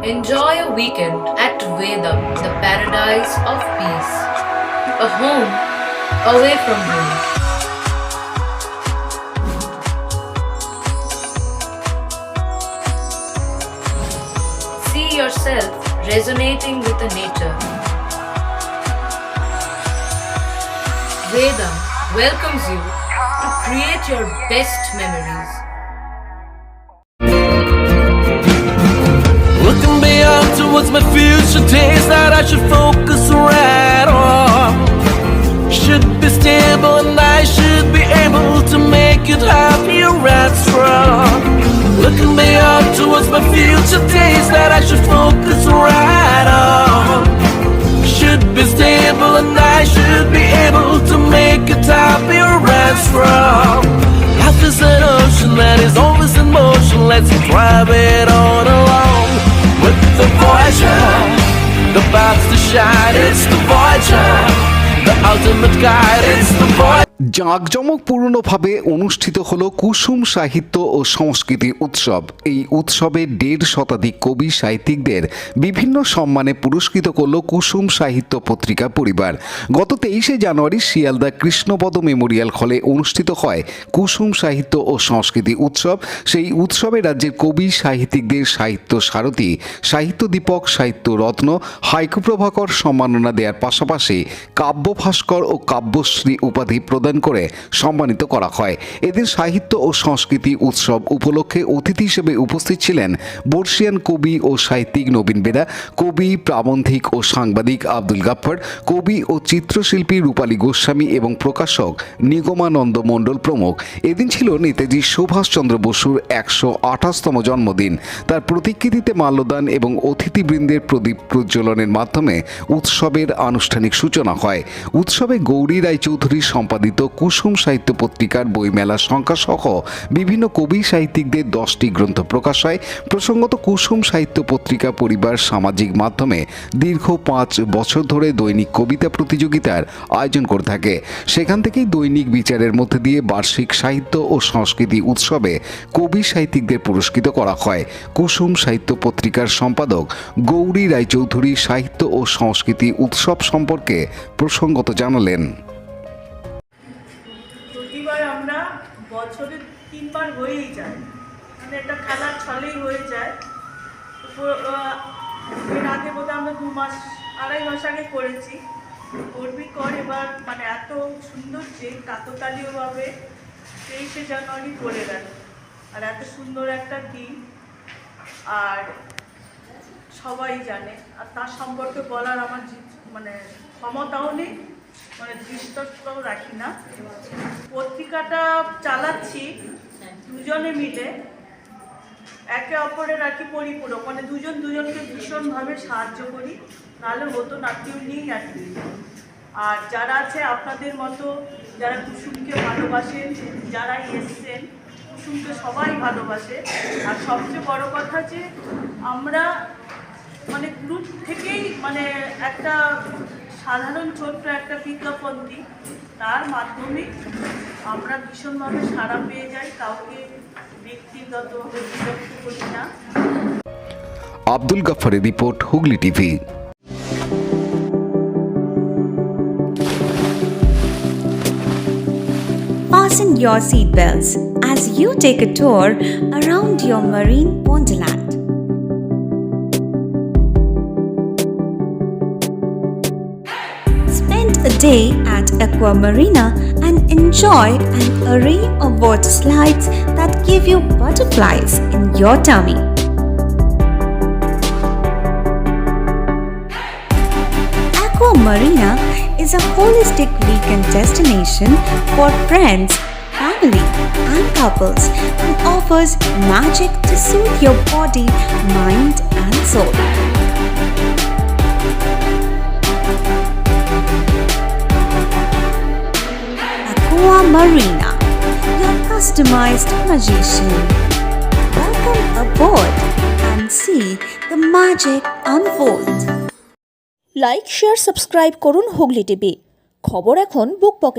Enjoy a weekend at Vedam, the paradise of peace. A home away from home. See yourself resonating with the nature. Vedam welcomes you to create your best memories. Looking beyond towards my future days that I should focus right on. Should be stable and I should be able to make it happier and strong. Looking beyond towards my future days that I should focus right on. Should be stable and I should be able to make it happier and strong. Life is an ocean that is always in motion. Let's drive it on along. With the Voyager, the path to shine, it's the Voyager, the ultimate guide, it's the Voyager. জাঁকজমকপূর্ণভাবে অনুষ্ঠিত হলো কুসুম সাহিত্য ও সংস্কৃতি উৎসব। এই উৎসবে ১৫০ শতাধিক কবি সাহিত্যিকদের বিভিন্ন সম্মানে পুরস্কৃত করল কুসুম সাহিত্য পত্রিকা পরিবার। গত ২৩শে জানুয়ারি শিয়ালদা কৃষ্ণপদ মেমোরিয়াল হলে অনুষ্ঠিত হয় কুসুম সাহিত্য ও সংস্কৃতি উৎসব। সেই উৎসবে রাজ্যের কবি সাহিত্যিকদের সাহিত্য সারথী, সাহিত্য দীপক, সাহিত্য রত্ন, হাইকু প্রভাকর সম্মাননা দেওয়ার পাশাপাশি কাব্য ভাস্কর ও কাব্যশ্রী উপাধি প্রদান করে সম্মানিত করা হয়। এদিন সাহিত্য ও সংস্কৃতি উৎসব উপলক্ষে অতিথি হিসেবে উপস্থিত ছিলেন বর্ষিয়ান কবি ও সাহিত্যিক নবীন বেরা, কবি, প্রাবন্ধিক ও সাংবাদিক আব্দুল গাফফার, কবি ও চিত্রশিল্পী রূপালী গোস্বামী এবং প্রকাশক নিগমানন্দ মণ্ডল প্রমুখ। এদিন ছিল নেতাজি সুভাষচন্দ্র বসুর ১২৮তম জন্মদিন। তার প্রতিকৃতিতে মাল্যদান এবং অতিথিবৃন্দের প্রদীপ প্রজ্বলনের মাধ্যমে উৎসবের আনুষ্ঠানিক সূচনা হয়। উৎসবে গৌরী রায়চৌধুরী সম্পাদিত কুসুম সাহিত্য পত্রিকার বইমেলা সংখ্যা সহ বিভিন্ন কবি সাহিত্যিকদের ১০টি গ্রন্থ প্রকাশ হয়। প্রসঙ্গত কুসুম সাহিত্য পত্রিকা পরিবার সামাজিক মাধ্যমে দীর্ঘ ৫ বছর ধরে দৈনিক কবিতা প্রতিযোগিতার আয়োজন করে থাকে। সেখান থেকেই দৈনিক বিচারের মধ্যে দিয়ে বার্ষিক সাহিত্য ও সংস্কৃতি উৎসবে কবি সাহিত্যিকদের পুরস্কৃত করা হয়। কুসুম সাহিত্য পত্রিকার সম্পাদক গৌরী রায়চৌধুরী সাহিত্য ও সংস্কৃতি উৎসব সম্পর্কে প্রসঙ্গত জানালেন। আমরা বছরে ৩ বার হয়েই যায়, মানে এটা খেলার ছলেই হয়ে যায়। এর আগে বোধহয় আমরা ২ মাস আগে করেছি। করবি কর এবার মানে এত সুন্দর যে কাকতালীয়ভাবে ২৩শে জানুয়ারি পড়ে গেল, আর এত সুন্দর একটা দিন, আর সবাই জানে, আর তার সম্পর্কে বলার আমার মানে ক্ষমতাও নেই, মানে দৃষ্টতাও রাখি না। পত্রিকাটা চালাচ্ছি দুজনে মিলে, একে অপরের রাখি পরিপূরক, মানে দুজন দুজনকে ভীষণভাবে সাহায্য করি, নাহলে হতো না, কেউ নেই আর কি। আর যারা আছে আপনাদের মতো, যারা কুসুমকে ভালোবাসেন, যারা এসছেন, কুসুমকে সবাই ভালোবাসে। আর সবচেয়ে বড় কথা যে আমরা মানে গ্রুপ থেকেই মানে একটা সাধারণ ছোট্ট একটা বিজ্ঞাপন দিই, তার মাধ্যমে আমরা ভীষণভাবে সাড়া পেয়ে যাই, কাউকে ব্যক্তিগতভাবে বিরক্ত করি না। আব্দুল গাফফারের report, Hooghly TV. Fasten your seatbelts as you take a tour around your marine wonderland. Spend a day at Aqua Marina and enjoy an array of water slides that give you butterflies in your tummy. Aqua Marina is a holistic weekend destination for friends, family, and couples and offers magic to soothe your body, mind, and soul. Aqua Marina, your customized magician. Welcome aboard and see the magic unfold. Like, share, subscribe করুন Hooghly TV. খবর এখন বুক পকেটে।